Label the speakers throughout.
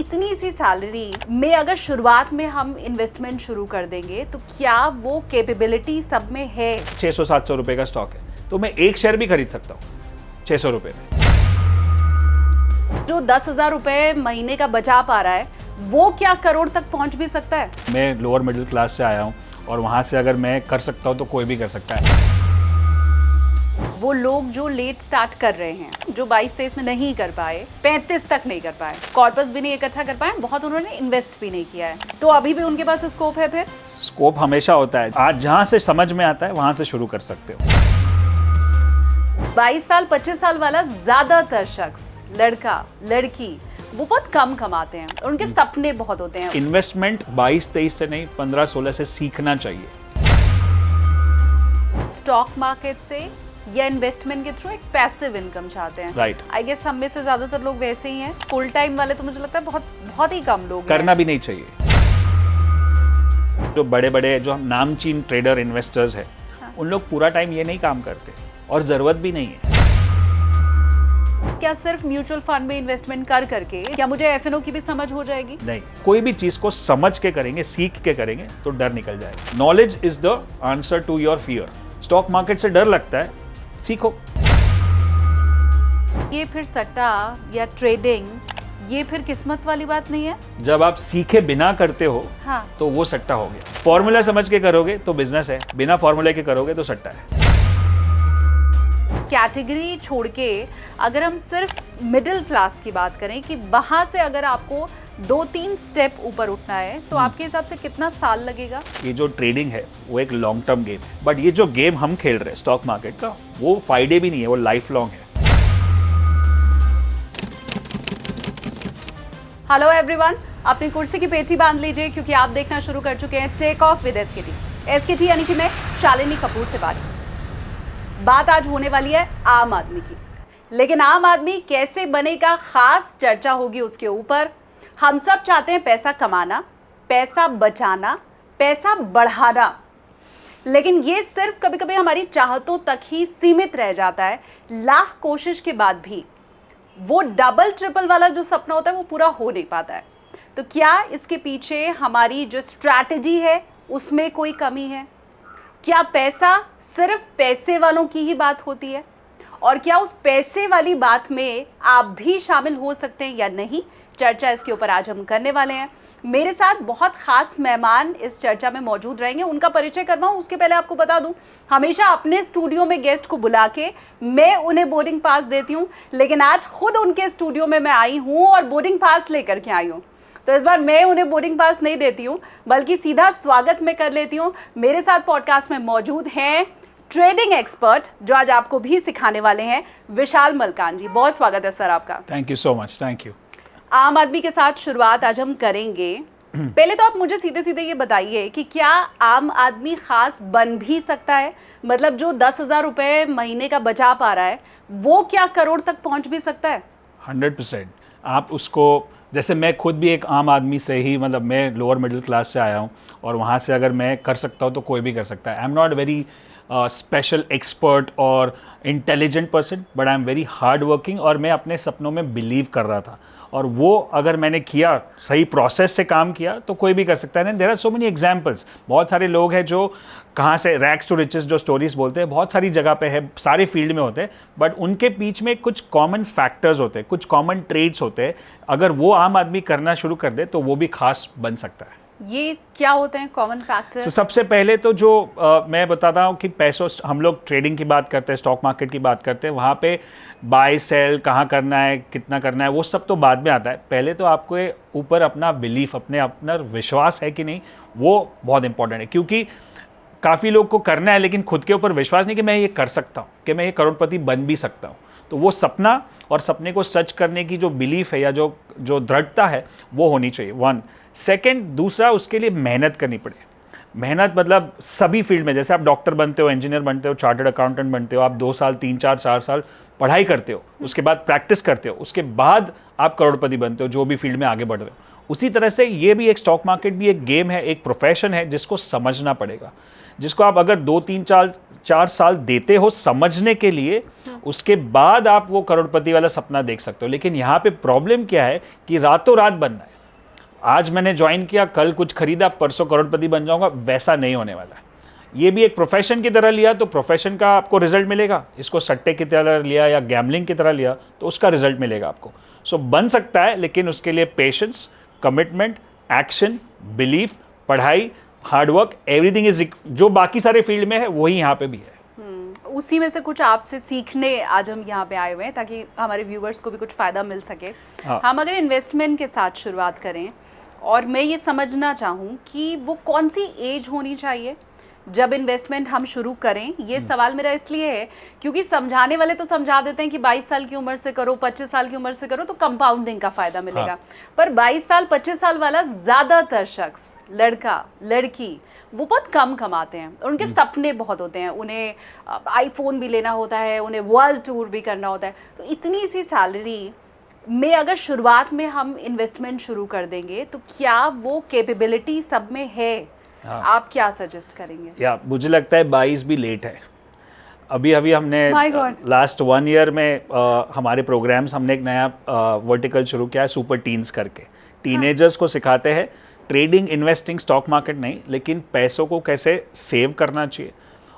Speaker 1: इतनी सी सैलरी में अगर शुरुआत में हम इन्वेस्टमेंट शुरू कर देंगे तो क्या वो कैपेबिलिटी सब में है?
Speaker 2: 600-700 रुपए का स्टॉक है तो मैं एक शेयर भी खरीद सकता हूँ 600 रुपए में।
Speaker 1: जो 10,000 रुपए महीने का बचा पा रहा है वो क्या करोड़ तक पहुंच भी सकता है?
Speaker 2: मैं लोअर मिडिल क्लास से आया हूँ और वहाँ से अगर मैं कर सकता हूँ तो कोई भी कर सकता है।
Speaker 1: वो लोग जो लेट स्टार्ट कर रहे हैं, जो 22-23 में नहीं कर पाए, 35 तक नहीं कर पाए, कॉर्पस भी नहीं इकट्ठा कर पाए, बहुत उन्होंने इन्वेस्ट भी नहीं किया है, तो अभी भी उनके पास स्कोप है। फिर
Speaker 2: स्कोप हमेशा होता है, आज जहाँ से समझ में आता है वहाँ से शुरू कर सकते हो।
Speaker 1: 22 साल 25 साल वाला ज्यादातर शख्स, लड़का लड़की, वो बहुत कम कमाते हैं और उनके सपने बहुत होते हैं।
Speaker 2: इन्वेस्टमेंट 22-23 से नहीं 15-16 से सीखना चाहिए।
Speaker 1: स्टॉक मार्केट से या इन्वेस्टमेंट के थ्रू एक पैसिव इनकम चाहते हैं।
Speaker 2: राइट।
Speaker 1: आई गेस हम में से ज्यादातर लोग वैसे ही हैं। फुल टाइम वाले तो मुझे लगता है बहुत ही कम लोग
Speaker 2: करना भी नहीं चाहिए। जो बड़े बड़े जो नामचीन ट्रेडर इन्वेस्टर्स हैं, उन लोग पूरा टाइम ये नहीं काम करते और जरूरत भी नहीं है।
Speaker 1: क्या सिर्फ म्यूचुअल फंड में इन्वेस्टमेंट कर करके क्या मुझे एफएनओ की भी समझ हो जाएगी?
Speaker 2: नहीं, कोई भी चीज को समझ के करेंगे, सीख के करेंगे तो डर निकल जाएगा। Knowledge is the answer to your fear. Stock market से डर लगता है, सीखो।
Speaker 1: ये फिर सट्टा या ट्रेडिंग, ये फिर किस्मत वाली बात नहीं है?
Speaker 2: जब आप सीखे बिना करते हो
Speaker 1: हाँ।
Speaker 2: तो वो सट्टा हो गया। फॉर्मूला समझ के करोगे तो बिजनेस है, बिना फॉर्मूले के करोगे तो सट्टा है।
Speaker 1: कैटेगरी छोड़ के अगर हम सिर्फ मिडिल क्लास की बात करें कि वहां से अगर आपको 2-3 स्टेप ऊपर उठना है तो आपके हिसाब से कितना साल लगेगा?
Speaker 2: ये जो ट्रेडिंग है वो एक लॉन्ग टर्म गेम है, बट ये जो गेम हम खेल रहे हैं स्टॉक मार्केट का, वो फायदे भी नहीं है, वो लाइफ लॉन्ग है।
Speaker 1: हेलो एवरीवन, अपनी कुर्सी की पेटी बांध लीजिए क्योंकि आप देखना शुरू कर चुके हैं टेक ऑफ विद एसकेटी यानी कि मैं शालिनी कपूर तिवारी। बात आज होने वाली है आम आदमी की, लेकिन आम आदमी कैसे बनेगा, खास चर्चा होगी उसके ऊपर। हम सब चाहते हैं पैसा कमाना, पैसा बचाना, पैसा बढ़ाना, लेकिन ये सिर्फ कभी कभी हमारी चाहतों तक ही सीमित रह जाता है। लाख कोशिश के बाद भी वो डबल ट्रिपल वाला जो सपना होता है वो पूरा हो नहीं पाता है। तो क्या इसके पीछे हमारी जो स्ट्रैटेजी है उसमें कोई कमी है? क्या पैसा सिर्फ पैसे वालों की ही बात होती है? और क्या उस पैसे वाली बात में आप भी शामिल हो सकते हैं या नहीं? चर्चा इसके ऊपर आज हम करने वाले हैं। मेरे साथ बहुत खास मेहमान इस चर्चा में मौजूद रहेंगे, उनका परिचय करवाऊं उसके पहले आपको बता दूं, हमेशा अपने स्टूडियो में गेस्ट को बुला के मैं उन्हें बोर्डिंग पास देती हूं, लेकिन आज खुद उनके स्टूडियो में मैं आई हूं और बोर्डिंग पास लेकर के आई हूं। तो इस बार मैं उन्हें बोर्डिंग पास नहीं देती हूँ, बल्कि सीधा स्वागत में कर लेती हूँ। मेरे साथ पॉडकास्ट में मौजूद हैं ट्रेडिंग एक्सपर्ट जो आज आपको भी सिखाने वाले हैं, विशाल मलकान जी। बहुत स्वागत है सर आपका।
Speaker 2: Thank you so much. Thank you.
Speaker 1: आम आदमी के साथ शुरुआत आज हम करेंगे। पहले तो आप मुझे सीधे सीधे ये बताइए कि क्या आम आदमी खास बन भी सकता है? मतलब जो 10,000 रुपए महीने का बचा पा रहा है वो क्या करोड़ तक पहुंच भी सकता है?
Speaker 2: 100%। आप उसको, जैसे मैं खुद भी एक आम आदमी से ही, मतलब मैं लोअर मिडिल क्लास से आया हूँ और वहाँ से अगर मैं कर सकता हूँ तो कोई भी कर सकता है। I am not very special expert और intelligent person, but I am very hard working और मैं अपने सपनों में बिलीव कर रहा था, और वो अगर मैंने किया, सही प्रोसेस से काम किया तो कोई भी कर सकता है। There are so many examples. बहुत सारे लोग हैं जो कहाँ से रैग्स टू रिचेस जो स्टोरीज बोलते हैं, बहुत सारी जगह पे है, सारे फील्ड में होते हैं, बट उनके बीच में कुछ कॉमन फैक्टर्स होते हैं, कुछ कॉमन ट्रेड्स होते हैं। अगर वो आम आदमी करना शुरू कर दे तो वो भी खास बन सकता है।
Speaker 1: ये क्या होते हैं कॉमन फैक्टर्स?
Speaker 2: तो सबसे पहले तो जो मैं बताता हूँ कि पैसों, हम लोग ट्रेडिंग की बात करते हैं, स्टॉक मार्केट की बात करते हैं, वहाँ पे बाय सेल कहाँ करना है, कितना करना है, वो सब तो बाद में आता है। पहले तो आपको ऊपर अपना बिलीफ, अपना विश्वास है कि नहीं, वो बहुत इंपॉर्टेंट है। क्योंकि काफ़ी लोग को करना है लेकिन खुद के ऊपर विश्वास नहीं कि मैं ये कर सकता हूँ, कि मैं ये करोड़पति बन भी सकता हूँ। तो वो सपना और सपने को सच करने की जो बिलीफ है या जो दृढ़ता है वो होनी चाहिए। 1 सेकेंड, दूसरा उसके लिए मेहनत करनी पड़े। मेहनत मतलब सभी फील्ड में, जैसे आप डॉक्टर बनते हो, इंजीनियर बनते हो, चार्टर्ड अकाउंटेंट बनते हो, आप 2 साल 3-4 साल पढ़ाई करते हो, उसके बाद प्रैक्टिस करते हो, उसके बाद आप करोड़पति बनते हो, जो भी फील्ड में आगे बढ़ रहे हो। उसी तरह से ये भी एक स्टॉक मार्केट भी एक गेम है, एक प्रोफेशन है जिसको समझना पड़ेगा, जिसको आप अगर 2-3-4 साल देते हो समझने के लिए, उसके बाद आप वो करोड़पति वाला सपना देख सकते हो। लेकिन यहाँ पे प्रॉब्लम क्या है कि रातों रात बनना है, आज मैंने ज्वाइन किया, कल कुछ खरीदा, परसों करोड़पति बन जाऊंगा, वैसा नहीं होने वाला है। ये भी एक प्रोफेशन की तरह लिया तो प्रोफेशन का आपको रिजल्ट मिलेगा, इसको सट्टे की तरह लिया या गैम्बलिंग की तरह लिया तो उसका रिजल्ट मिलेगा आपको। सो बन सकता है, लेकिन उसके लिए पेशेंस, कमिटमेंट, एक्शन, बिलीफ, पढ़ाई, हार्डवर्क, एवरीथिंग इज, जो बाकी सारे फील्ड में है वही यहाँ पे भी है।
Speaker 1: उसी में से कुछ आपसे सीखने आज हम यहाँ पे आए हुए हैं ताकि हमारे व्यूवर्स को भी कुछ फ़ायदा मिल सके।
Speaker 2: हाँ।
Speaker 1: हम अगर इन्वेस्टमेंट के साथ शुरुआत करें और मैं ये समझना चाहूँ कि वो कौन सी एज होनी चाहिए जब इन्वेस्टमेंट हम शुरू करें, ये सवाल मेरा इसलिए है क्योंकि समझाने वाले तो समझा देते हैं कि 22 साल की उम्र से करो, 25 साल की उम्र से करो तो कंपाउंडिंग का फ़ायदा मिलेगा।
Speaker 2: हाँ।
Speaker 1: पर 22 साल 25 साल वाला ज़्यादातर शख्स, लड़का लड़की, वो बहुत कम कमाते हैं और उनके सपने बहुत होते हैं, उन्हें आईफोन भी लेना होता है, उन्हें वर्ल्ड टूर भी करना होता है। तो इतनी सी सैलरी में अगर शुरुआत में हम इन्वेस्टमेंट शुरू कर देंगे तो क्या वो कैपेबिलिटी सब में है?
Speaker 2: हाँ।
Speaker 1: आप क्या सजेस्ट करेंगे?
Speaker 2: या मुझे लगता है 22 भी लेट है। अभी हमने
Speaker 1: My God.
Speaker 2: लास्ट 1 ईयर में हमारे प्रोग्राम्स, हमने एक नया वर्टिकल शुरू किया है, सुपर टीन्स करके। टीनेजर्स को सिखाते हैं ट्रेडिंग, इन्वेस्टिंग, स्टॉक मार्केट नहीं, लेकिन पैसों को कैसे सेव करना चाहिए।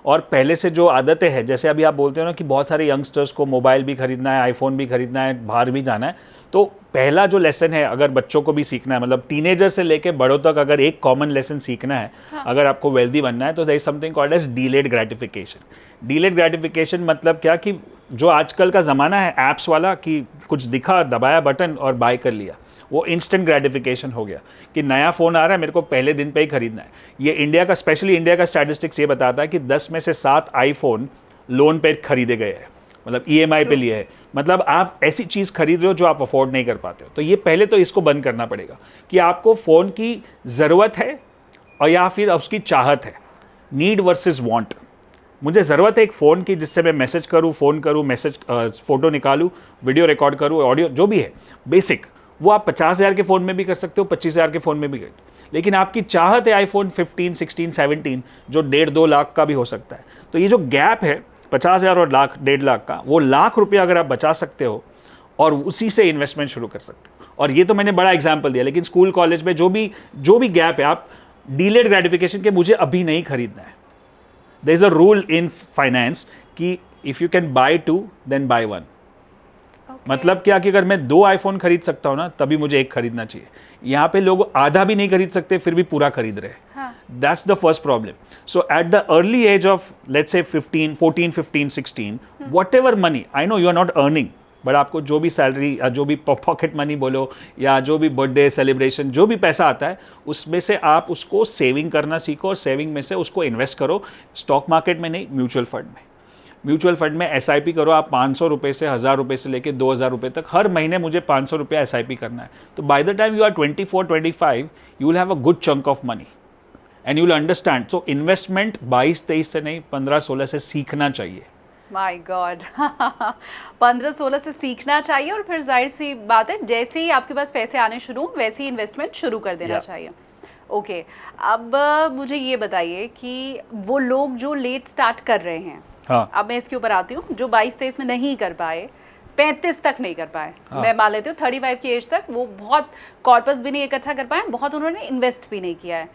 Speaker 2: और पहले से जो आदतें हैं, जैसे अभी आप बोलते हो ना कि बहुत सारे यंगस्टर्स को मोबाइल भी खरीदना है, आईफोन भी खरीदना है, बाहर भी जाना है, तो पहला जो लेसन है, अगर बच्चों को भी सीखना है, मतलब टीनेजर से लेके बड़ों तक अगर एक कॉमन लेसन सीखना है, अगर आपको वेल्दी बनना है, तो there is something called as delayed gratification. Delayed gratification मतलब क्या कि जो आजकल का ज़माना है ऐप्स वाला, कि कुछ दिखा, दबाया बटन और बाय कर लिया, वो इंस्टेंट ग्रेटिफिकेशन हो गया कि नया फ़ोन आ रहा है, मेरे को पहले दिन पे ही खरीदना है। ये इंडिया का, स्पेशली इंडिया का स्टैटिस्टिक्स ये बताता है कि 10 में से 7 आईफोन लोन पे खरीदे गए हैं, मतलब EMI पे लिए है। मतलब आप ऐसी चीज़ खरीद रहे हो जो आप अफोर्ड नहीं कर पाते हो। तो ये पहले तो इसको बंद करना पड़ेगा कि आपको फ़ोन की ज़रूरत है और या फिर उसकी चाहत है। Need versus want. मुझे ज़रूरत है एक फ़ोन की जिससे मैं मैसेज करूँ, फ़ोन करूँ, मैसेज, फ़ोटो निकालूँ, वीडियो रिकॉर्ड करूँ, ऑडियो, जो भी है बेसिक, वो आप 50,000 के फ़ोन में भी कर सकते हो, 25,000 के फ़ोन में भी कर। लेकिन आपकी चाहत है आईफोन 15, 16, 17 जो 1.5-2 लाख का भी हो सकता है। तो ये जो गैप है 50,000 और लाख, 1.5 लाख का, वो लाख रुपया अगर आप बचा सकते हो और उसी से इन्वेस्टमेंट शुरू कर सकते हो। और ये तो मैंने बड़ा एग्जाम्पल दिया, लेकिन स्कूल कॉलेज में जो भी गैप है, आप डीलेड ग्रेटिफिकेशन के मुझे अभी नहीं खरीदना है। There is a rule in finance कि if you can buy 2 then buy 1। मतलब क्या कि अगर मैं 2 आईफोन खरीद सकता हूँ ना, तभी मुझे एक खरीदना चाहिए। यहाँ पे लोग आधा भी नहीं खरीद सकते, फिर भी पूरा खरीद रहे हैं। That's the first problem. So at the early age of let's say 14, 15, 16, whatever money, I know you are not earning, but आपको जो भी सैलरी या जो भी पॉकेट मनी बोलो या जो भी बर्थडे सेलिब्रेशन, जो भी पैसा आता है, उसमें से आप उसको सेविंग करना सीखो और सेविंग में से उसको इन्वेस्ट करो। स्टॉक मार्केट में नहीं, म्यूचुअल फंड में। म्यूचुअल फंड में SIP करो आप 500 रुपये से, 1000 रुपये से लेके 2000 रुपये तक। हर महीने मुझे 500 रुपया SIP करना है। तो by the time you are 24, 25, you will have a good chunk of money and you will understand. So investment 22-23 से नहीं, 15-16 से सीखना चाहिए।
Speaker 1: माय गॉड 15-16 से सीखना चाहिए और फिर जाहिर सी बात है, जैसे ही आपके पास पैसे आने शुरू हो वैसे ही इन्वेस्टमेंट शुरू कर देना चाहिए। ओके, अब मुझे ये बताइए कि वो लोग जो लेट स्टार्ट कर रहे हैं,
Speaker 2: हाँ।
Speaker 1: अब मैं इसके ऊपर आती हूँ, जो 22-23 में नहीं कर पाए, 35 तक नहीं कर पाए,
Speaker 2: हाँ।
Speaker 1: मैं मान लेती हूँ 35 की एज तक वो बहुत कॉर्पस भी नहीं इकट्ठा कर पाए, बहुत उन्होंने इन्वेस्ट भी नहीं किया है,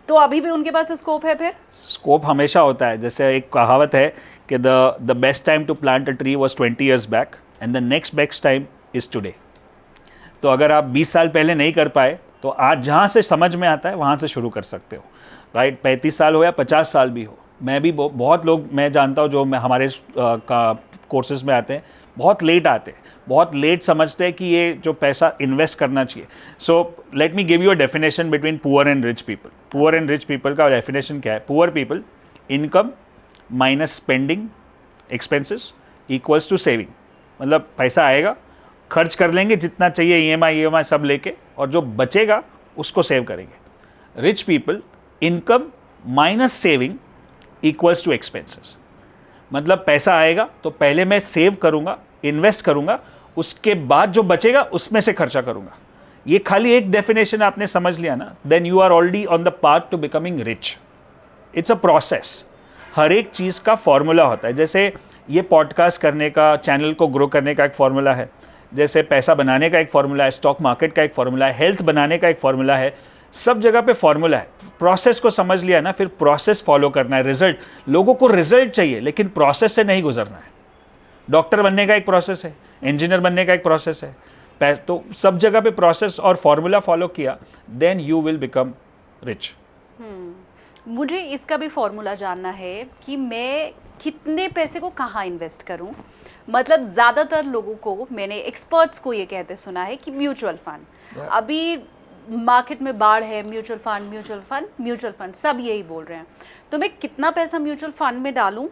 Speaker 1: तो अभी भी उनके पास स्कोप है? फिर
Speaker 2: स्कोप हमेशा होता है। जैसे एक कहावत है कि the best time to plant a tree was 20 years back and the next best time is today. तो अगर आप 20 साल पहले नहीं कर पाए, तो आज जहाँ से समझ में आता है वहाँ से शुरू कर सकते हो, राइट। 35 साल हो या 50 साल भी हो। मैं भी बहुत लोग मैं जानता हूँ जो हमारे कोर्सेज में आते हैं, बहुत लेट आते हैं, बहुत लेट समझते हैं कि ये जो पैसा इन्वेस्ट करना चाहिए। So let me give you a definition between poor and rich people. Poor and rich people का डेफिनेशन क्या है? Poor people, income minus spending expenses equals to saving. मतलब पैसा आएगा, खर्च कर लेंगे जितना चाहिए, EMI सब लेके, और जो बचेगा उसको सेव करेंगे। Rich people, income minus saving equals to expenses. मतलब पैसा आएगा तो पहले मैं सेव करूंगा, इन्वेस्ट करूंगा, उसके बाद जो बचेगा उसमें से खर्चा करूंगा। ये खाली एक डेफिनेशन आपने समझ लिया ना, then you are already on the path to becoming rich. It's a process. हर एक चीज़ का फॉर्मूला होता है। जैसे ये पॉडकास्ट करने का, चैनल को ग्रो करने का एक फॉर्मूला है, जैसे पैसा बनाने का एक फॉर्मूला है, स्टॉक मार्केट का एक फॉर्मूला है, हेल्थ बनाने का एक फॉर्मूला है, सब जगह पे फॉर्मूला है। प्रोसेस को समझ लिया ना, फिर प्रोसेस फॉलो करना है। रिजल्ट, लोगों को रिजल्ट चाहिए लेकिन प्रोसेस से नहीं गुजरना है। डॉक्टर बनने का एक प्रोसेस है, इंजीनियर बनने का एक प्रोसेस है, तो सब जगह पे प्रोसेस और फॉर्मूला फॉलो किया, then you will become rich.
Speaker 1: मुझे इसका भी फॉर्मूला जानना है कि मैं कितने पैसे को कहाँ इन्वेस्ट करूँ। मतलब ज़्यादातर लोगों को, मैंने एक्सपर्ट्स को ये कहते सुना है कि म्यूचुअल फंड, अभी मार्केट में बाढ़ है, mutual fund mutual fund mutual fund, सब यही बोल रहे हैं। तो मैं कितना पैसा म्यूचुअल फंड में डालूं,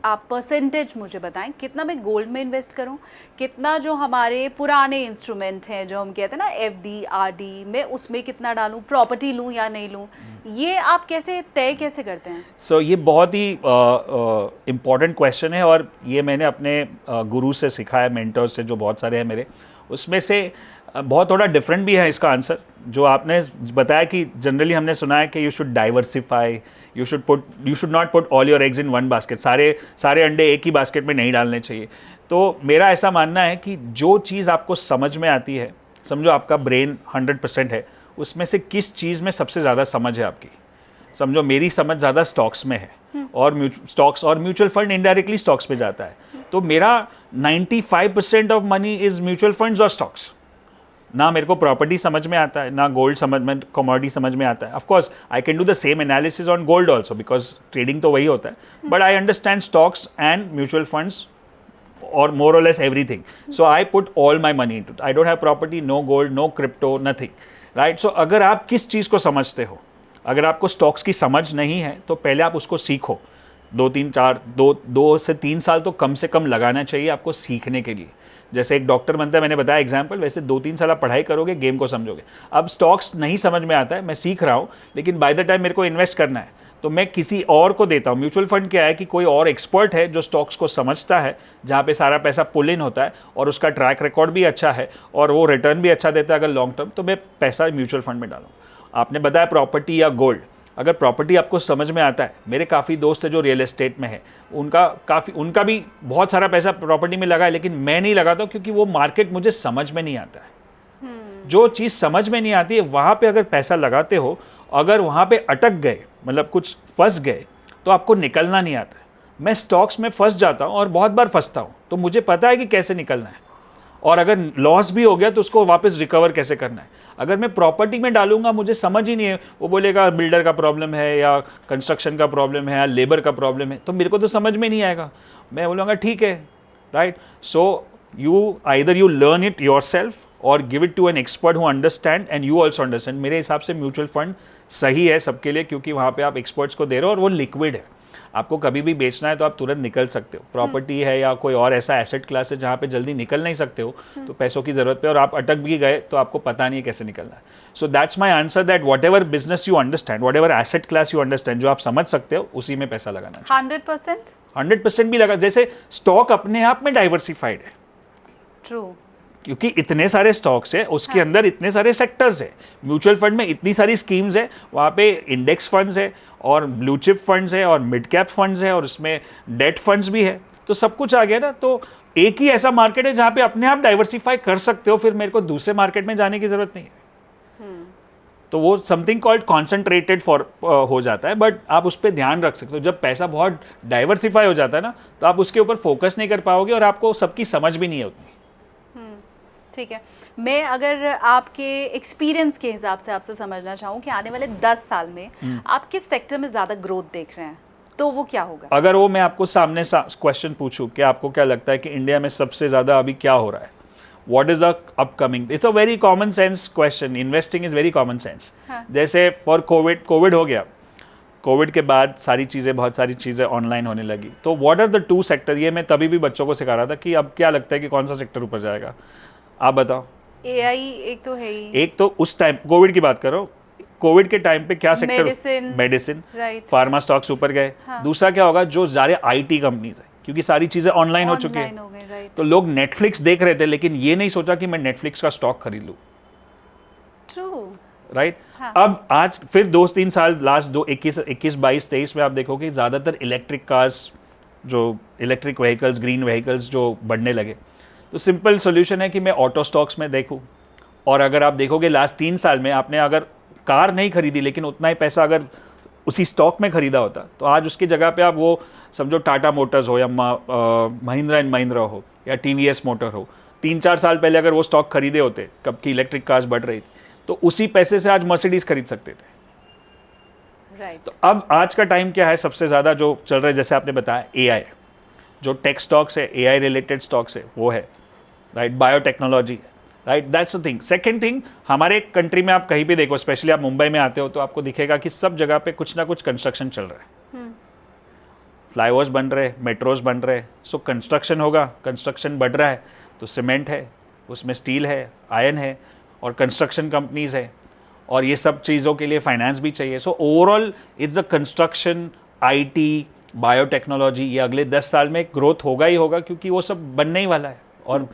Speaker 1: आप परसेंटेज मुझे बताएं। कितना मैं गोल्ड में इन्वेस्ट करूं, कितना जो हमारे पुराने इंस्ट्रूमेंट हैं जो हम कहते हैं ना एफडी आरडी में, उसमें कितना डालूं, प्रॉपर्टी लूं या नहीं लूं, ये आप कैसे तय कैसे करते हैं?
Speaker 2: सो ये बहुत ही इम्पॉर्टेंट क्वेश्चन है और ये मैंने अपने गुरु से सीखा है, मेंटर्स से जो बहुत सारे हैं मेरे, उसमें से बहुत थोड़ा डिफरेंट भी है इसका आंसर। जो आपने बताया कि जनरली हमने सुना है कि you should diversify, you should not put all your eggs in one basket, सारे अंडे एक ही बास्केट में नहीं डालने चाहिए। तो मेरा ऐसा मानना है कि जो चीज़ आपको समझ में आती है, समझो आपका ब्रेन 100% है, उसमें से किस चीज़ में सबसे ज़्यादा समझ है आपकी। समझो मेरी समझ ज़्यादा स्टॉक्स में है और स्टॉक्स और म्यूचुअल फंड इनडायरेक्टली स्टॉक्स पे जाता है, तो मेरा 95% of money is mutual funds और स्टॉक्स। ना मेरे को प्रॉपर्टी समझ में आता है, ना गोल्ड समझ में, कमोडिटी समझ में आता है। Of course I can do the same analysis on gold also because trading तो वही होता है, but I understand stocks and mutual funds or more or less everything. So I put all my money into it. I don't have property, no gold, no crypto, nothing. Right? So अगर आप किस चीज़ को समझते हो, अगर आपको stocks की समझ नहीं है तो पहले आप उसको सीखो। 2 से 3 साल तो कम से कम लगाना चाहिए आपको सीखने के लिए। जैसे एक डॉक्टर बनता है, मैंने बताया एग्जाम्पल, वैसे 2-3 साल आप पढ़ाई करोगे, गेम को समझोगे। अब स्टॉक्स नहीं समझ में आता है, मैं सीख रहा हूँ, लेकिन बाय द टाइम मेरे को इन्वेस्ट करना है तो मैं किसी और को देता हूँ। म्यूचुअल फंड क्या है कि कोई और एक्सपर्ट है जो स्टॉक्स को समझता है, जहाँ पे सारा पैसा पुल इन होता है और उसका ट्रैक रिकॉर्ड भी अच्छा है और वो रिटर्न भी अच्छा देता है अगर लॉन्ग टर्म, तो मैं पैसा म्यूचुअल फंड में डालूँ। आपने बताया प्रॉपर्टी या गोल्ड, अगर प्रॉपर्टी आपको समझ में आता है, मेरे काफ़ी दोस्त हैं जो रियल एस्टेट में है, उनका भी बहुत सारा पैसा प्रॉपर्टी में लगा है, लेकिन मैं नहीं लगाता क्योंकि वो मार्केट मुझे समझ में नहीं आता है। जो चीज़ समझ में नहीं आती है वहाँ पे अगर पैसा लगाते हो, अगर वहाँ पे अटक गए, मतलब कुछ फंस गए, तो आपको निकलना नहीं आता है। मैं स्टॉक्स में फंस जाता हूँ और बहुत बार फंसता हूँ, तो मुझे पता है कि कैसे निकलना है, और अगर लॉस भी हो गया तो उसको वापस रिकवर कैसे करना है। अगर मैं प्रॉपर्टी में डालूंगा, मुझे समझ ही नहीं है, वो बोलेगा बिल्डर का प्रॉब्लम है या कंस्ट्रक्शन का प्रॉब्लम है या लेबर का प्रॉब्लम है, तो मेरे को तो समझ में नहीं आएगा। मैं बोलूँगा ठीक है, right. So either you learn it yourself or give it to an expert who understand and you also understand. मेरे हिसाब से म्यूचुअल फंड सही है सबके लिए, क्योंकि वहाँ पे आप एक्सपर्ट्स को दे रहे हो और वो लिक्विड है। आपको कभी भी बेचना है तो आप तुरंत निकल सकते हो। प्रॉपर्टी है या कोई और ऐसा एसेट क्लास है जहाँ पे जल्दी निकल नहीं सकते हो, तो पैसों की ज़रूरत पे और आप अटक भी गए तो आपको पता नहीं है कैसे निकलना है। So that's my answer, that what ever business you understand, what ever asset class you understand, जो आप समझ सकते हो उसी में पैसा लगाना चाहिए। 100% भी लगा। जैसे स्टॉक अपने आप में डाइवर्सिफाइड है,
Speaker 1: ट्रू,
Speaker 2: क्योंकि इतने सारे स्टॉक्स है, उसके अंदर इतने सारे सेक्टर्स है। म्यूचुअल फंड में इतनी सारी स्कीम्स है, वहाँ पे इंडेक्स फंड्स है और ब्लू चिप फंड्स है और मिड कैप फंड्स है और उसमें डेट फंड्स भी है, तो सब कुछ आ गया ना। तो एक ही ऐसा मार्केट है जहाँ पे अपने आप डाइवर्सिफाई कर सकते हो, फिर मेरे को दूसरे मार्केट में जाने की जरूरत नहीं है। तो वो समथिंग कॉल्ड कॉन्सेंट्रेटेड हो जाता है, बट आप उस पर ध्यान रख सकते हो। जब पैसा बहुत डाइवर्सिफाई हो जाता है ना, तो आप उसके ऊपर फोकस नहीं कर पाओगे और आपको सबकी समझ भी नहीं है उतनी।
Speaker 1: ठीक है, मैं अगर आपके एक्सपीरियंस के हिसाब से आपसे समझना चाहूँ कि आने वाले 10 साल में आप किस सेक्टर में ज़्यादा ग्रोथ देख रहे हैं, तो वो क्या होगा? अगर
Speaker 2: वो मैं आपको सामने क्वेश्चन पूछूं कि आपको क्या लगता है कि इंडिया में सबसे ज़्यादा अभी क्या हो रहा है, what is the upcoming, it's a very common sense question, investing is very common sense. जैसे फॉर कोविड हो गया, कोविड के बाद बहुत सारी चीज़ें ऑनलाइन होने लगी, तो व्हाट आर द 2 सेक्टर, ये मैं तभी भी बच्चों को सिखा रहा था कि अब क्या लगता है कि कौन सा सेक्टर ऊपर जाएगा, आप बताओ।
Speaker 1: AI एक तो है ही,
Speaker 2: एक तो उस टाइम कोविड की बात करो, कोविड के टाइम पे क्या सेक्टर,
Speaker 1: मेडिसिन,
Speaker 2: फार्मा स्टॉक्स ऊपर गए। दूसरा क्या होगा, जो सारे IT कंपनीज है, क्योंकि सारी चीजें ऑनलाइन हो चुकी है, तो लोग नेटफ्लिक्स देख रहे थे, लेकिन ये नहीं सोचा कि मैं नेटफ्लिक्स का स्टॉक खरीद लूं।
Speaker 1: True,
Speaker 2: right. अब आज फिर 2-3 साल, लास्ट 21, 22, 23 में आप देखोगे ज्यादातर इलेक्ट्रिक कार्स, जो इलेक्ट्रिक व्हीकल्स, ग्रीन व्हीकल्स जो बढ़ने लगे, तो सिंपल सोल्यूशन है कि मैं ऑटो स्टॉक्स में देखूँ, और अगर आप देखोगे लास्ट 3 साल में आपने अगर कार नहीं खरीदी लेकिन उतना ही पैसा अगर उसी स्टॉक में खरीदा होता तो आज उसकी जगह पे आप वो समझो टाटा मोटर्स हो या महिंद्रा एंड महिंद्रा हो या टीवीएस मोटर हो, 3-4 साल पहले अगर वो स्टॉक खरीदे होते, कब की इलेक्ट्रिक कार्स बढ़ रही थी, तो उसी पैसे से आज मर्सिडीज खरीद सकते थे।
Speaker 1: राइट।
Speaker 2: तो अब आज का टाइम क्या है, सबसे ज़्यादा जो चल रहा है जैसे आपने बताया एआई, जो टेक स्टॉक्स है, एआई रिलेटेड स्टॉक्स है वो है, right, biotechnology, right, that's the thing. Second thing, हमारे कंट्री में आप कहीं भी देखो, स्पेशली आप मुंबई में आते हो तो आपको दिखेगा कि सब जगह पे कुछ ना कुछ कंस्ट्रक्शन चल रहा है, फ्लाईओवर्स बन रहे, मेट्रोज बन रहे, सो कंस्ट्रक्शन होगा, कंस्ट्रक्शन बढ़ रहा है तो सीमेंट है, उसमें स्टील है, आयरन है, और कंस्ट्रक्शन कंपनीज है, और ये सब चीज़ों के लिए फाइनेंस भी चाहिए। So overall it's the construction, IT, biotechnology, ये अगले 10 साल में ग्रोथ होगा ही होगा, क्योंकि वो सब बनने ही वाला है और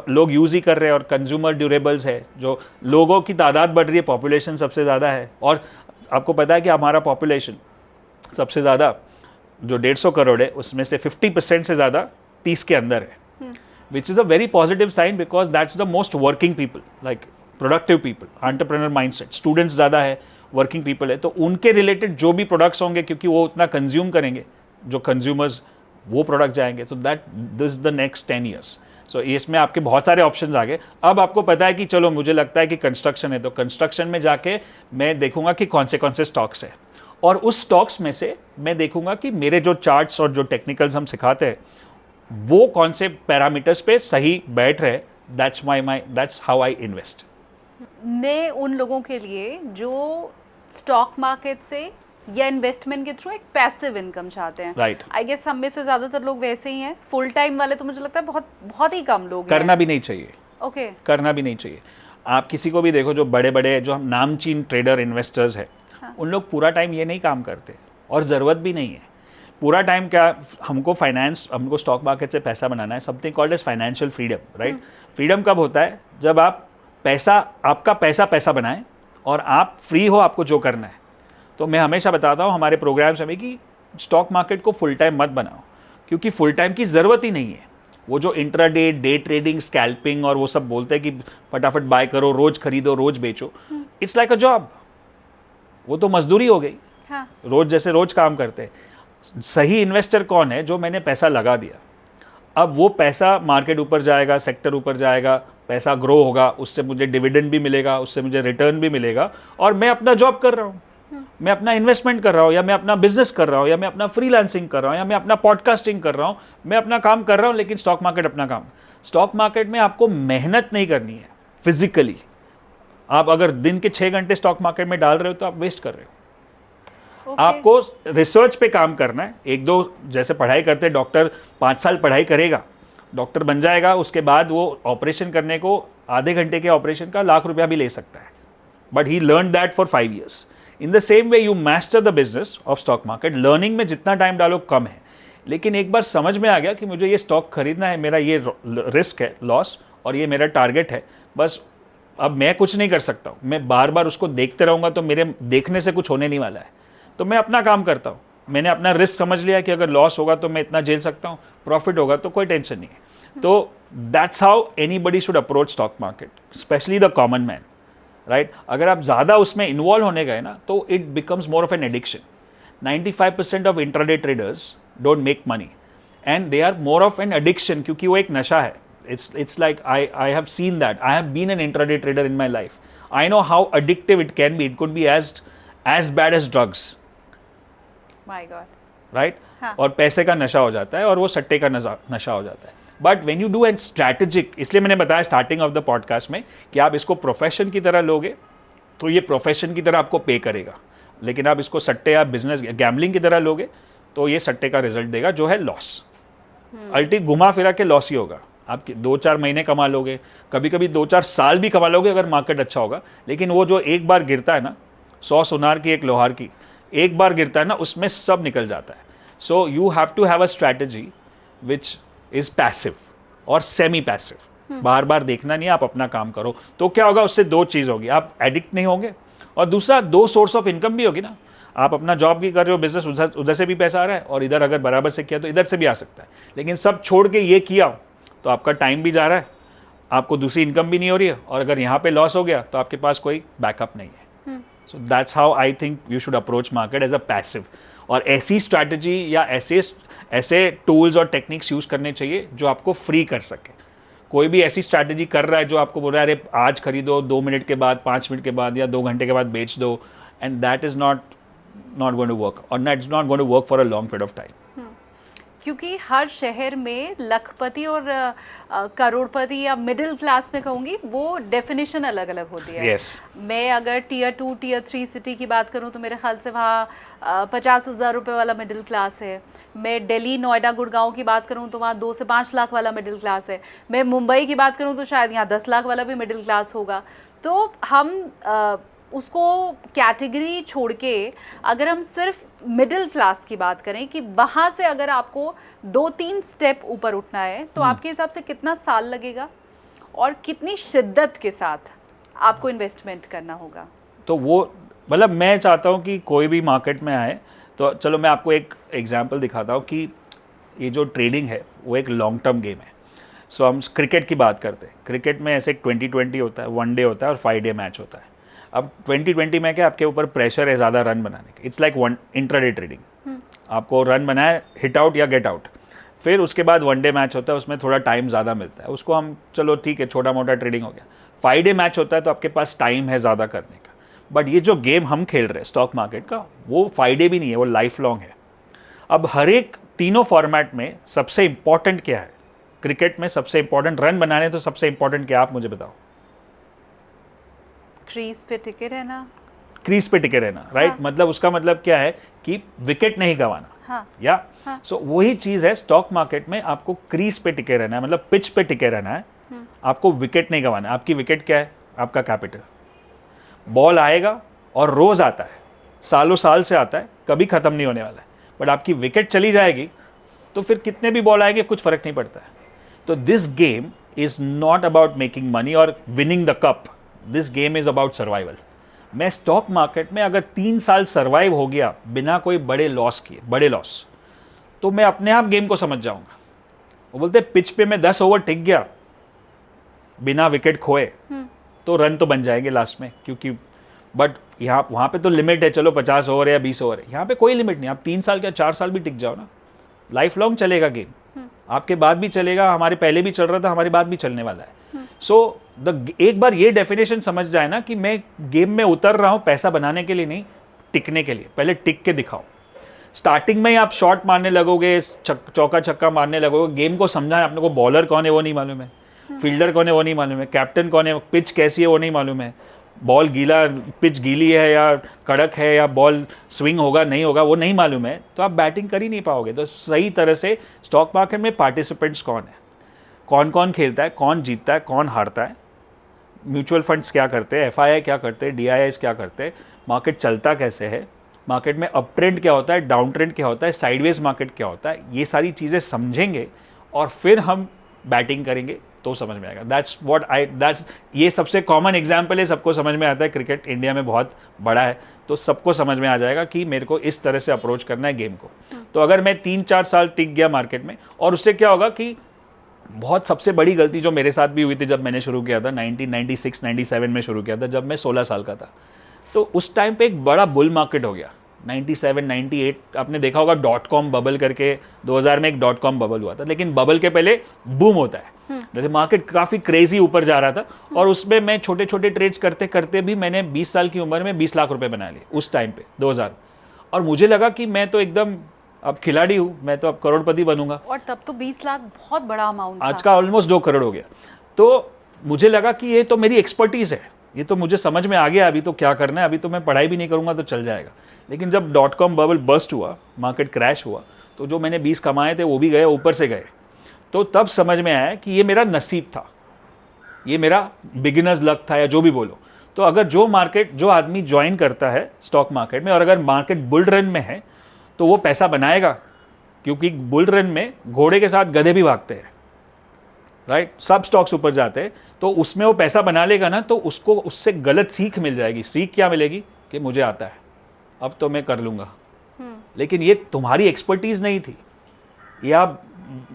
Speaker 2: लोग यूज़ ही कर रहे हैं, और कंज्यूमर ड्यूरेबल्स है, जो लोगों की तादाद बढ़ रही है, पॉपुलेशन सबसे ज़्यादा है, और आपको पता है कि हमारा पॉपुलेशन सबसे ज़्यादा जो 150 करोड़ है उसमें से 50% से ज़्यादा 30 के अंदर है, which is a very positive sign because that's the most working people, like productive people, entrepreneur mindset, students ज़्यादा है, working people है, तो उनके रिलेटेड जो भी प्रोडक्ट्स होंगे क्योंकि वो उतना कंज्यूम करेंगे, जो कंज्यूमर्स वो प्रोडक्ट जाएंगे, तो that this the next 10 years. So इसमें आपके बहुत सारे ऑप्शंस आ गए। अब आपको पता है कि चलो मुझे लगता है कि कंस्ट्रक्शन है, तो कंस्ट्रक्शन में जाके मैं देखूंगा कि कौन से स्टॉक्स है, और उस स्टॉक्स में से मैं देखूंगा कि मेरे जो चार्ट्स और जो टेक्निकल्स हम सिखाते हैं वो कौन से पैरामीटर्स पे सही बैठ रहे। That's how I invest.
Speaker 1: मैं उन लोगों के लिए जो स्टॉक मार्केट से या इन्वेस्टमेंट के थ्रू एक पैसिव इनकम चाहते हैं,
Speaker 2: राइट,
Speaker 1: आई गेस हम में से ज़्यादातर लोग वैसे ही हैं। फुल टाइम वाले तो मुझे लगता है बहुत बहुत ही कम लोग
Speaker 2: करना भी नहीं चाहिए।
Speaker 1: ओके,
Speaker 2: करना भी नहीं चाहिए। आप किसी को भी देखो, जो बड़े बड़े जो हम नामचीन ट्रेडर इन्वेस्टर्स हैं, उन लोग पूरा टाइम ये नहीं काम करते, और ज़रूरत भी नहीं है। पूरा टाइम क्या, हमको स्टॉक मार्केट से पैसा बनाना है, something called as financial freedom, right. Freedom कब होता है, जब आप आपका पैसा बनाएं और आप फ्री हो, आपको जो करना है। तो मैं हमेशा बताता हूँ हमारे प्रोग्राम्स में कि स्टॉक मार्केट को फुल टाइम मत बनाओ, क्योंकि फुल टाइम की ज़रूरत ही नहीं है। वो जो इंट्राडे, डे ट्रेडिंग, स्कैल्पिंग और वो सब बोलते हैं कि फटाफट बाय करो, रोज़ खरीदो, रोज़ बेचो, इट्स लाइक अ जॉब, वो तो मजदूरी हो गई।
Speaker 1: हाँ।
Speaker 2: रोज़ जैसे रोज़ काम करते हैं। सही इन्वेस्टर कौन है, जो मैंने पैसा लगा दिया, अब वो पैसा मार्केट ऊपर जाएगा, सेक्टर ऊपर जाएगा, पैसा ग्रो होगा, उससे मुझे डिविडेंड भी मिलेगा, उससे मुझे रिटर्न भी मिलेगा, और मैं अपना जॉब कर रहा हूँ, मैं अपना इन्वेस्टमेंट कर रहा हूँ, या मैं अपना बिजनेस कर रहा हूँ, या मैं अपना फ्रीलांसिंग कर रहा हूँ, या मैं अपना पॉडकास्टिंग कर रहा हूँ, मैं अपना काम कर रहा हूँ। लेकिन स्टॉक मार्केट अपना काम। स्टॉक मार्केट में आपको मेहनत नहीं करनी है फिजिकली। आप अगर दिन के 6 घंटे स्टॉक मार्केट में डाल रहे हो तो आप वेस्ट कर रहे हो। आपको रिसर्च पे काम करना है। 1-2 जैसे पढ़ाई करते हैं, डॉक्टर 5 साल पढ़ाई करेगा, डॉक्टर बन जाएगा, उसके बाद वो ऑपरेशन करने को आधे घंटे के ऑपरेशन का लाख रुपया भी ले सकता है, but he learn that for 5 years. In the same way you master the business of stock market. Learning में जितना टाइम डालो कम है, लेकिन एक बार समझ में आ गया कि मुझे ये स्टॉक खरीदना है, मेरा ये रिस्क है, लॉस, और ये मेरा टारगेट है, बस अब मैं कुछ नहीं कर सकता हूँ, मैं बार बार उसको देखते रहूँगा तो मेरे देखने से कुछ होने नहीं वाला है, तो मैं अपना काम करता हूँ। मैंने अपना रिस्क समझ लिया कि अगर लॉस होगा तो मैं इतना झेल सकता हूँ, प्रॉफिट होगा तो कोई टेंशन नहीं है। तो that's how anybody should approach stock market, specially the common man, right. अगर आप ज़्यादा उसमें इन्वॉल्व होने गए ना तो it becomes more of an addiction. 95% of intraday traders don't make money and they are more of an addiction, क्योंकि वो एक नशा है। It's like I have seen that. I have been an intraday trader in my life. I know how addictive it can be. It could be as bad as drugs.
Speaker 1: My God.
Speaker 2: Right?
Speaker 1: हाँ.
Speaker 2: और पैसे का नशा हो जाता है, और वो सट्टे का नशा हो जाता है। But when you do an strategic, इसलिए मैंने बताया स्टार्टिंग ऑफ द पॉडकास्ट में कि आप इसको प्रोफेशन की तरह लोगे तो ये प्रोफेशन की तरह आपको पे करेगा, लेकिन आप इसको सट्टे या बिजनेस गैम्बलिंग की तरह लोगे तो ये सट्टे का रिजल्ट देगा, जो है लॉस। अल्टीमेट घुमा फिरा के लॉस ही होगा। आप 2-4 महीने कमा लोगे, कभी कभी 2-4 साल भी कमा लोगे अगर मार्केट अच्छा होगा, लेकिन वो जो एक बार गिरता है ना, 100 सुनार की एक लोहार की, एक बार गिरता है ना, उसमें सब निकल जाता है। So you have to have a strategy which is passive और सेमी पैसिव। बार बार देखना नहीं, आप अपना काम करो। तो क्या होगा, उससे 2 चीज़ होगी, आप एडिक्ट नहीं होंगे, और दूसरा 2 सोर्स ऑफ इनकम भी होगी ना। आप अपना जॉब भी कर रहे हो, बिजनेस उधर से भी पैसा आ रहा है, और इधर अगर बराबर से किया तो इधर से भी आ सकता है। लेकिन सब छोड़ के ये किया तो आपका टाइम भी जा रहा है, आपको दूसरी इनकम भी नहीं हो रही है, और अगर यहाँ पे लॉस हो गया तो आपके पास कोई बैकअप नहीं है. So that's how I think you should approach market as a passive. और ऐसी स्ट्रैटेजी या ऐसे टूल्स और टेक्निक्स यूज़ करने चाहिए जो आपको फ्री कर सके. कोई भी ऐसी स्ट्रैटेजी कर रहा है जो आपको बोल रहा है अरे आज खरीदो, 2 मिनट के बाद, 5 मिनट के बाद या 2 घंटे के बाद बेच दो, and that is not going to work, और that is not going to work for a long period of time.
Speaker 1: क्योंकि हर शहर में लखपति और करोड़पति या मिडिल क्लास में कहूँगी, वो डेफिनेशन अलग अलग होती है.
Speaker 2: Yes.
Speaker 1: मैं अगर टियर 2 टियर 3 सिटी की बात करूँ तो मेरे ख्याल से वहाँ 50,000 रुपये वाला मिडिल क्लास है. मैं दिल्ली, नोएडा, गुड़गांव की बात करूँ तो वहाँ 2 से 5 लाख वाला मिडिल क्लास है. मैं मुंबई की बात करूँ तो शायद यहाँ 10 लाख वाला भी मिडिल क्लास होगा. तो हम उसको कैटेगरी छोड़ के अगर हम सिर्फ मिडिल क्लास की बात करें कि वहाँ से अगर आपको 2-3 स्टेप ऊपर उठना है तो आपके हिसाब से कितना साल लगेगा और कितनी शिद्दत के साथ आपको इन्वेस्टमेंट करना होगा?
Speaker 2: तो वो मतलब मैं चाहता हूँ कि कोई भी मार्केट में आए तो चलो मैं आपको एक एग्जांपल दिखाता हूँ कि ये जो ट्रेडिंग है वो एक लॉन्ग टर्म गेम है. सो हम क्रिकेट की बात करते हैं. क्रिकेट में ऐसे 20-20 होता है, 1 डे होता है और 5 डे मैच होता है. अब 20-20 में क्या आपके ऊपर प्रेशर है ज़्यादा रन बनाने का. It's like intraday trading. आपको रन बनाए, हिट आउट या गेट आउट. फिर उसके बाद 1 डे मैच होता है, उसमें थोड़ा टाइम ज़्यादा मिलता है, उसको हम चलो ठीक है छोटा मोटा ट्रेडिंग हो गया. 5 डे मैच होता है तो आपके पास टाइम है ज़्यादा करने का. बट ये जो गेम हम खेल रहे हैं स्टॉक मार्केट का, वो 5 डे भी नहीं है, वो लाइफ लॉन्ग है. अब हर एक तीनों फॉर्मेट में सबसे इंपॉर्टेंट क्या है? क्रिकेट में सबसे इंपॉर्टेंट रन बनाने, तो सबसे इंपॉर्टेंट क्या आप मुझे बताओ?
Speaker 1: क्रीज पे टिके रहना.
Speaker 2: क्रीज पे टिके रहना, राइट.
Speaker 1: हाँ.
Speaker 2: मतलब उसका मतलब क्या है कि विकेट नहीं गंवाना.
Speaker 1: हाँ.
Speaker 2: या
Speaker 1: हाँ.
Speaker 2: सो वही चीज है स्टॉक मार्केट में, आपको क्रीज पे टिके रहना है, मतलब पिच पे टिके रहना है. आपको विकेट नहीं गंवाना है. आपकी विकेट क्या है? आपका कैपिटल. बॉल आएगा और रोज आता है, सालों साल से आता है, कभी खत्म नहीं होने वाला है. बट आपकी विकेट चली जाएगी तो फिर कितने भी बॉल आएंगे कुछ फर्क नहीं पड़ता है. तो this game is not about making money or winning the cup. This game is about survival. मैं स्टॉक मार्केट में अगर 3 साल सर्वाइव हो गया बिना कोई बड़े लॉस किए, बड़े लॉस, तो मैं अपने आप गेम को समझ जाऊंगा. वो बोलते पिच पे मैं 10 ओवर टिक गया बिना विकेट खोए तो रन तो बन जाएंगे लास्ट में, क्योंकि बट यहाँ वहाँ पे तो लिमिट है, चलो 50 ओवर या 20 ओवर है. यहाँ पे कोई लिमिट नहीं. आप 3 साल या 4 साल भी टिक जाओ ना, लाइफ लॉन्ग चलेगा गेम. आपके बाद भी चलेगा, हमारे पहले भी चल रहा था, हमारे बाद भी चलने वाला है. सो एक बार ये डेफिनेशन समझ जाए ना कि मैं गेम में उतर रहा हूँ पैसा बनाने के लिए नहीं, टिकने के लिए. पहले टिक के दिखाओ. स्टार्टिंग में ही आप शॉट मारने लगोगे, चौका छक्का मारने लगोगे, गेम को समझना है. अपने को बॉलर कौन है वो नहीं मालूम है, फील्डर कौन है वो नहीं मालूम है, कैप्टन कौन है, पिच कैसी है वो नहीं मालूम है, बॉल गीला, पिच गीली है या कड़क है, या बॉल स्विंग होगा नहीं होगा वो नहीं मालूम है, तो आप बैटिंग कर ही नहीं पाओगे. तो सही तरह से स्टॉक मार्केट में पार्टिसिपेंट्स कौन है, कौन कौन खेलता है, कौन जीतता है, कौन हारता है, म्यूचुअल फंड्स क्या करते हैं, एफआईआई क्या करते हैं, डीआईआईस क्या करते हैं, मार्केट चलता कैसे है, मार्केट में अप ट्रेंड क्या होता है, डाउन ट्रेंड क्या होता है, साइडवेज मार्केट क्या होता है, ये सारी चीज़ें समझेंगे और फिर हम बैटिंग करेंगे तो समझ में आएगा. दैट्स ये सबसे कॉमन एग्जाम्पल है, सबको समझ में आता है. क्रिकेट इंडिया में बहुत बड़ा है तो सबको समझ में आ जाएगा कि मेरे को इस तरह से अप्रोच करना है गेम को. तो अगर मैं 3-4 साल टिक गया मार्केट में, और उससे क्या होगा कि बहुत सबसे बड़ी गलती जो मेरे साथ भी हुई थी जब मैंने शुरू किया था 1996-97 में शुरू किया था, जब मैं 16 साल का था, तो उस टाइम पे एक बड़ा बुल मार्केट हो गया. 97-98 आपने देखा होगा, .com बबल करके 2000 में एक .com बबल हुआ था. लेकिन बबल के पहले बूम होता है, जैसे मार्केट काफ़ी क्रेजी ऊपर जा रहा था, और उसमें मैं छोटे छोटे ट्रेड्स करते करते भी मैंने 20 साल की उम्र में 20 लाख रुपए बना लिए उस टाइम पे 2000. और मुझे लगा कि मैं तो एकदम अब खिलाड़ी हूँ, मैं तो अब करोड़पति बनूंगा.
Speaker 1: और तब तो 20 लाख बहुत बड़ा अमाउंट था.
Speaker 2: आज का ऑलमोस्ट 2 करोड़ हो गया. तो मुझे लगा कि ये तो मेरी एक्सपर्टीज़ है, ये तो मुझे समझ में आ गया, अभी तो क्या करना है, अभी तो मैं पढ़ाई भी नहीं करूँगा तो चल जाएगा. लेकिन जब .com बबल बस्ट हुआ, मार्केट क्रैश हुआ, तो जो मैंने 20 कमाए थे वो भी गए, ऊपर से गए. तो तब समझ में आया कि ये मेरा नसीब था, ये मेरा बिगिनर्स लक था, या जो भी बोलो. तो अगर जो आदमी ज्वाइन करता है स्टॉक मार्केट में, और अगर मार्केट बुल रन में है तो वो पैसा बनाएगा, क्योंकि बुल रन में घोड़े के साथ गधे भी भागते हैं, राइट. सब स्टॉक्स ऊपर जाते हैं, तो उसमें वो पैसा बना लेगा ना, तो उसको उससे गलत सीख मिल जाएगी. सीख क्या मिलेगी कि मुझे आता है, अब तो मैं कर लूँगा. लेकिन ये तुम्हारी एक्सपर्टीज़ नहीं थी, ये आप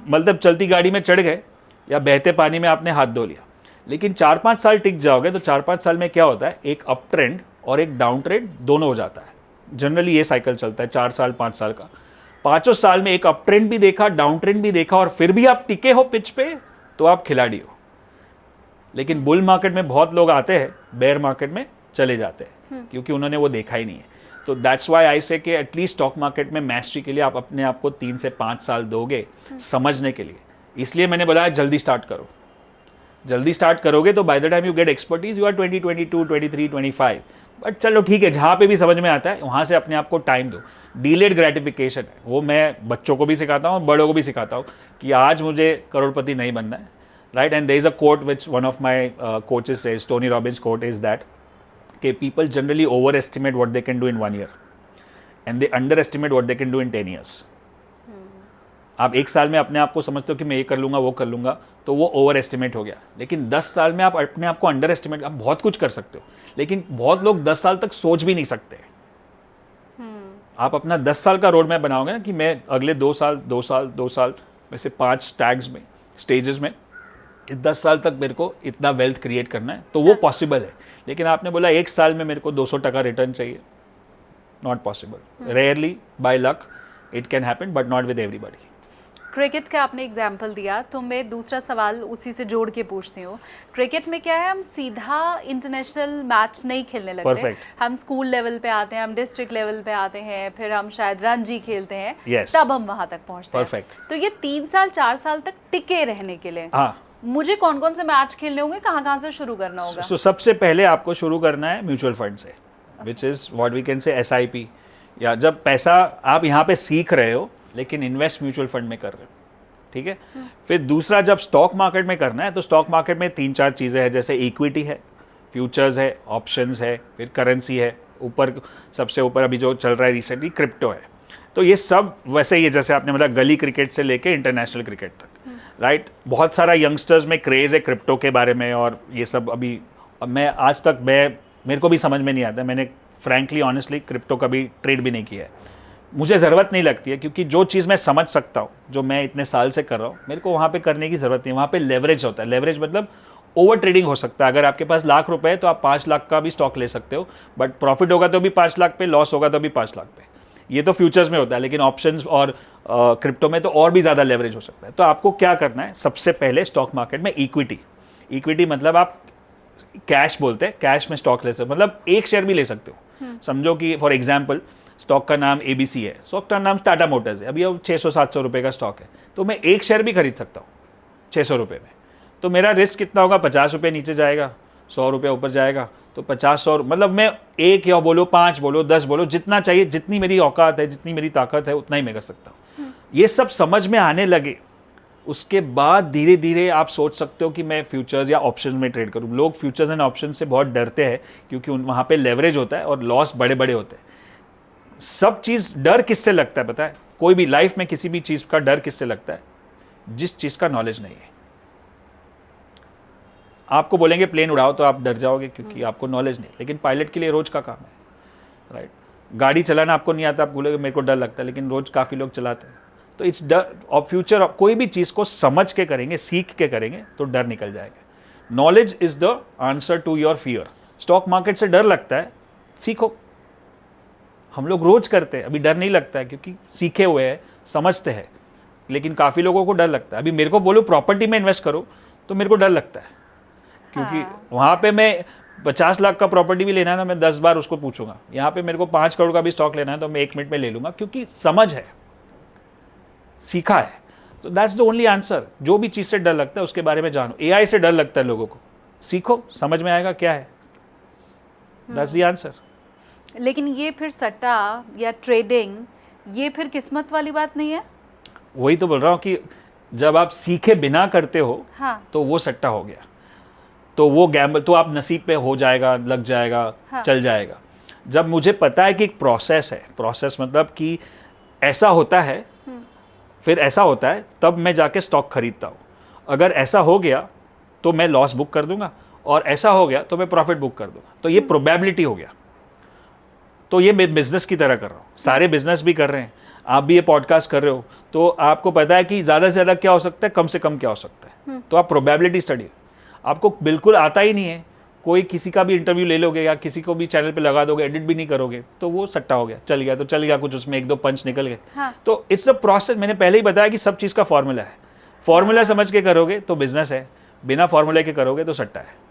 Speaker 2: मतलब चलती गाड़ी में चढ़ गए, या बहते पानी में आपने हाथ धो लिया, लेकिन 4-5 साल टिक जाओगे तो 4-5 साल में क्या होता है, एक अप ट्रेंड और एक डाउन ट्रेंड दोनों हो जाता है। जनरली ये साइकिल चलता है 4 साल 5 साल का। 5 साल में एक अप ट्रेंड भी देखा, डाउन ट्रेंड भी देखा, और फिर भी आप टिके हो पिच पे, तो आप खिलाड़ी हो। लेकिन बुल मार्केट में बहुत लोग आते हैं, बेयर मार्केट में चले जाते हैं, क्योंकि उन्होंने वो देखा ही नहीं है। तो दैट्स वाई आई से कि एटलीस्ट स्टॉक मार्केट में मैस्ट्री के लिए आप अपने आप को 3 से 5 साल दोगे समझने के लिए। इसलिए मैंने बोला जल्दी स्टार्ट करो। जल्दी स्टार्ट करोगे तो by the time you get expertise you are 20, 22, 23, 25। But चलो ठीक है, जहाँ पे भी समझ में आता है वहाँ से अपने आप को टाइम दो। डीलेड ग्रेटिफिकेशन है वो मैं बच्चों को भी सिखाता हूँ, बड़ों को भी सिखाता हूँ कि आज मुझे करोड़पति नहीं बनना है, राइट। And there is a quote which one of my coaches says, Tony Robbins quote is that कि people generally overestimate what they can do in 1 year and they underestimate what they can do in 10 years. आप 1 साल में अपने आप को समझते हो कि मैं ये कर लूँगा वो कर लूँगा, तो वो ओवर एस्टिमेट हो गया। लेकिन 10 साल में आप अपने आप को अंडर एस्टिमेट, आप बहुत कुछ कर सकते हो, लेकिन बहुत लोग 10 साल तक सोच भी नहीं सकते। आप अपना 10 साल का रोड मैप बनाओगे ना कि मैं अगले 2 साल में से 5 टैग्स में, स्टेजेस में 10 साल तक मेरे को इतना वेल्थ क्रिएट करना है, तो वो पॉसिबल है। लेकिन आपने बोला 1 साल में मेरे को 200% रिटर्न चाहिए, not possible. Rarely by luck it can happen, but not with everybody.
Speaker 1: Cricket का आपने एग्जाम्पल दिया, तो मैं दूसरा सवाल उसी से जोड़ के पूछती हूँ। क्रिकेट में क्या है, हम सीधा इंटरनेशनल मैच नहीं खेलने लगते।
Speaker 2: Perfect.
Speaker 1: हम स्कूल लेवल पे आते हैं, हम डिस्ट्रिक्ट लेवल पे आते हैं, फिर हम शायद रणजी खेलते हैं,
Speaker 2: Yes.
Speaker 1: तब हम वहाँ तक पहुँचते हैं।
Speaker 2: Perfect.
Speaker 1: तो ये 3 साल 4 साल तक टिके रहने के लिए
Speaker 2: हाँ,
Speaker 1: मुझे कौन कौन से मैच खेलने होंगे, कहाँ से शुरू करना होगा?
Speaker 2: so, सबसे पहले आपको शुरू करना है म्यूचुअल फंड से, which is what we can say SIP, या जब पैसा आप यहाँ पे सीख रहे हो लेकिन इन्वेस्ट म्यूचुअल फंड में कर रहे हो, ठीक है। फिर दूसरा, जब स्टॉक मार्केट में करना है तो स्टॉक मार्केट में 3-4 चीज़ें हैं, जैसे इक्विटी है, फ्यूचर्स है, ऑप्शंस है, फिर करेंसी है, ऊपर सबसे ऊपर अभी जो चल रहा है रिसेंटली क्रिप्टो है। तो ये सब वैसे ही, जैसे आपने बोला गली क्रिकेट से लेके इंटरनेशनल क्रिकेट तक, राइट। बहुत सारा यंगस्टर्स में क्रेज़ है क्रिप्टो के बारे में, और ये सब अभी मैं आज तक मेरे को भी समझ में नहीं आता। मैंने फ्रैंकली ऑनेस्टली क्रिप्टो कभी ट्रेड भी नहीं किया है, मुझे ज़रूरत नहीं लगती है, क्योंकि जो चीज़ मैं समझ सकता हूँ, जो मैं इतने साल से कर रहा हूँ, मेरे को वहाँ पे करने की ज़रूरत नहीं है। वहाँ पे लेवरेज होता है। लेवरेज मतलब ओवर ट्रेडिंग हो सकता है। अगर आपके पास लाख रुपए है तो आप 5 लाख का भी स्टॉक ले सकते हो, बट प्रॉफिट होगा तो भी 5 लाख पे, लॉस होगा तो भी 5 लाख पे। ये तो फ्यूचर्स में होता है, लेकिन ऑप्शंस और क्रिप्टो में तो और भी ज़्यादा लेवरेज हो सकता है। तो आपको क्या करना है, सबसे पहले स्टॉक मार्केट में इक्विटी मतलब आप कैश बोलते हैं, कैश में स्टॉक ले सकते हो, मतलब एक शेयर भी ले सकते हो। समझो कि फॉर एग्जाम्पल स्टॉक का नाम ABC है, स्टॉक का नाम टाटा मोटर्स है, अभी अब 600-700 रुपये का स्टॉक है, तो मैं एक शेयर भी खरीद सकता हूँ 600 रुपये में। तो मेरा रिस्क कितना होगा, 50 रुपये नीचे जाएगा, 100 रुपये ऊपर जाएगा, तो 50-100 मतलब मैं 1 या बोलो 5 बोलो 10 बोलो, जितना चाहिए, जितनी मेरी औकात है, जितनी मेरी ताकत है, उतना ही मैं कर सकता हूँ। ये सब समझ में आने लगे, उसके बाद धीरे धीरे आप सोच सकते हो कि मैं फ्यूचर्स या ऑप्शन में ट्रेड करूँ। लोग फ्यूचर्स एंड ऑप्शन से बहुत डरते हैं, क्योंकि वहाँ पे लेवरेज होता है और लॉस बड़े बड़े होते हैं। सब चीज़ डर किससे लगता है पता है? कोई भी लाइफ में किसी भी चीज़ का डर किससे लगता है? जिस चीज़ का नॉलेज नहीं है। आपको बोलेंगे प्लेन उड़ाओ तो आप डर जाओगे, क्योंकि आपको नॉलेज नहीं। लेकिन पायलट के लिए रोज का काम है, राइट। गाड़ी चलाना आपको नहीं आता, आप बोलेगे मेरे को डर लगता है, लेकिन रोज काफ़ी लोग चलाते हैं। तो इट्स डर। और फ्यूचर कोई भी चीज़ को समझ के करेंगे, सीख के करेंगे, तो डर निकल जाएगा। Knowledge is the answer to your fear. Stock market से डर लगता है, सीखो। हम लोग रोज करते हैं, अभी डर नहीं लगता है, क्योंकि सीखे हुए हैं, समझते हैं। लेकिन काफ़ी लोगों को डर लगता है। अभी मेरे को बोलो प्रॉपर्टी में इन्वेस्ट करो, तो मेरे को डर लगता है, क्योंकि वहाँ पे मैं 50 लाख का प्रॉपर्टी भी लेना है ना, मैं 10 बार उसको पूछूंगा। यहाँ पे मेरे को 5 करोड़ का भी स्टॉक लेना है तो मैं 1 मिनट में ले लूँगा, क्योंकि समझ है, सीखा है। तो दैट्स द ओनली आंसर। जो भी चीज़ से डर लगता है उसके बारे में जानो। AI से डर लगता है लोगों को, सीखो, समझ में आएगा क्या है। That's the answer.
Speaker 1: लेकिन ये फिर सट्टा या ट्रेडिंग, ये फिर किस्मत वाली बात नहीं है?
Speaker 2: वही तो बोल रहा हूँ कि जब आप सीखे बिना करते हो,
Speaker 1: हाँ।
Speaker 2: तो वो सट्टा हो गया, तो वो गैम्बल, तो आप नसीब पे हो जाएगा, लग जाएगा,
Speaker 1: हाँ।
Speaker 2: चल जाएगा। जब मुझे पता है कि एक प्रोसेस है, प्रोसेस मतलब कि ऐसा होता है, फिर ऐसा होता है, तब मैं जाके स्टॉक खरीदता हूँ। अगर ऐसा हो गया तो मैं लॉस बुक कर दूंगा, और ऐसा हो गया तो मैं प्रॉफिट बुक कर दूंगा। तो ये प्रोबेबिलिटी हो गया। तो ये मैं बिजनेस की तरह कर रहा हूँ, सारे बिजनेस भी कर रहे हैं। आप भी ये पॉडकास्ट कर रहे हो तो आपको पता है कि ज़्यादा से ज़्यादा क्या हो सकता है, कम से कम क्या हो सकता है, तो आप प्रोबेबिलिटी स्टडी, आपको बिल्कुल आता ही नहीं है, कोई किसी का भी इंटरव्यू ले लोगे या किसी को भी चैनल पे लगा दोगे, एडिट भी नहीं करोगे, तो वो सट्टा हो गया, चल गया तो चल गया, कुछ उसमें 1-2 पंच निकल गए।
Speaker 1: हाँ।
Speaker 2: तो इट्स अ प्रोसेस, मैंने पहले ही बताया कि सब चीज़ का फॉर्मूला है, फॉर्मूला समझ के करोगे तो बिजनेस है, बिना फॉर्मूले के करोगे तो सट्टा है।